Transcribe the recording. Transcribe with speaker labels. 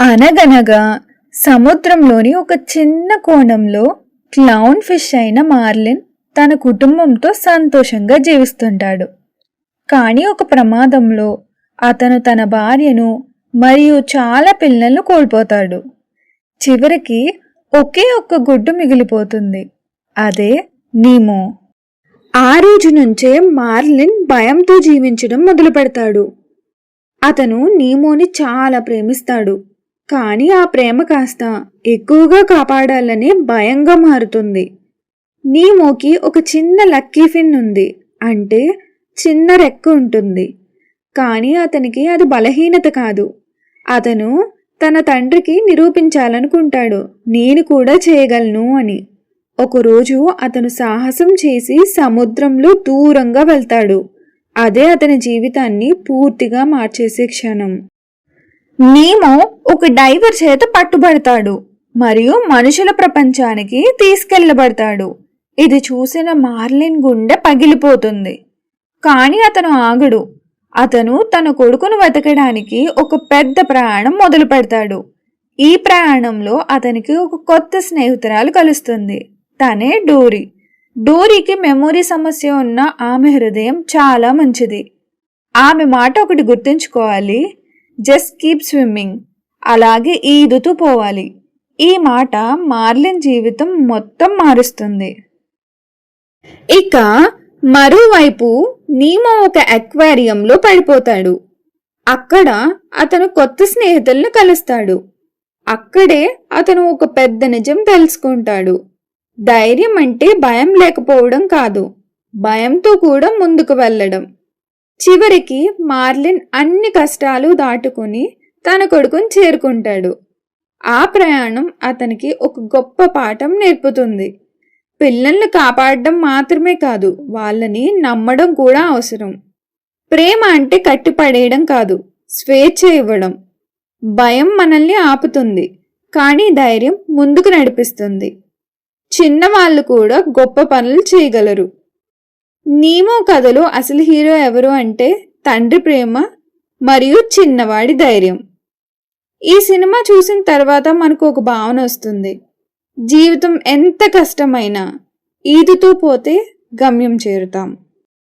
Speaker 1: అనగనగా సముద్రంలోని ఒక చిన్న కోణంలో క్లౌన్ ఫిష్ అయిన మార్లిన్ తన కుటుంబంతో సంతోషంగా జీవిస్తుంటాడు. కానీ ఒక ప్రమాదంలో అతను తన భార్యను మరియు చాలా పిల్లలను కోల్పోతాడు. చివరికి ఒకే ఒక్క గుడ్డు మిగిలిపోతుంది, అదే నీమో. ఆ రోజు నుంచే మార్లిన్ భయంతో జీవించడం మొదలు పెడతాడు. అతను నీమోని చాలా ప్రేమిస్తాడు, కానీ ఆ ప్రేమ కాస్త ఎక్కువగా కాపాడాలనే భయంగా మారుతుంది. నీమోకి ఒక చిన్న లక్కీ ఫిన్ ఉంది, అంటే చిన్న రెక్క ఉంటుంది. కానీ అతనికి అది బలహీనత కాదు. అతను తన తండ్రికి నిరూపించాలనుకుంటాడు, నేను కూడా చేయగలను అని. ఒకరోజు అతను సాహసం చేసి సముద్రంలో దూరంగా వెళ్తాడు. అదే అతని జీవితాన్ని పూర్తిగా మార్చేసే క్షణం. నీమో ఒక డైవర్ చేత పట్టుబడతాడు మరియు మనుషుల ప్రపంచానికి తీసుకెళ్లబడతాడు. ఇది చూసిన మార్లిన్ గుండె పగిలిపోతుంది. కానీ అతను ఆగడు. అతను తన కొడుకును వెతకడానికి ఒక పెద్ద ప్రయాణం మొదలు పెడతాడు. ఈ ప్రయాణంలో అతనికి ఒక కొత్త స్నేహితురాలు కలుస్తుంది. తనే డోరీ. డోరీకి మెమొరీ సమస్య ఉన్న ఆమె హృదయం చాలా మంచిది. ఆమె మాట ఒకటి గుర్తుంచుకోవాలి, జస్ట్ కీప్ స్విమ్మింగ్, అలాగే ఈదుతూ పోవాలి. ఈ మాట మార్లిన్ జీవితం మొత్తం మారుస్తుంది. ఇక మరోవైపు నీమో ఒక అక్వేరియంలో పడిపోతాడు. అక్కడ అతను కొత్త స్నేహితులను కలుస్తాడు. అక్కడే అతను ఒక పెద్ద నిజం తెలుసుకుంటాడు. ధైర్యం అంటే భయం లేకపోవడం కాదు, భయంతో కూడా ముందుకు వెళ్ళడం. చివరికి మార్లిన్ అన్ని కష్టాలు దాటుకుని తన కొడుకుని చేరుకుంటాడు. ఆ ప్రయాణం అతనికి ఒక గొప్ప పాఠం నేర్పుతుంది. పిల్లల్ని కాపాడడం మాత్రమే కాదు, వాళ్ళని నమ్మడం కూడా అవసరం. ప్రేమ అంటే కట్టిపడేయడం కాదు, స్వేచ్ఛ ఇవ్వడం. భయం మనల్ని ఆపుతుంది, కానీ ధైర్యం ముందుకు నడిపిస్తుంది. చిన్నవాళ్ళు కూడా గొప్ప పనులు చేయగలరు. నీమో కథలో అసలు హీరో ఎవరు అంటే తండ్రి ప్రేమ మరియు చిన్నవాడి ధైర్యం. ఈ సినిమా చూసిన తర్వాత మనకు ఒక భావన వస్తుంది, జీవితం ఎంత కష్టమైనా ఈదుతూ పోతే గమ్యం చేరుతాం.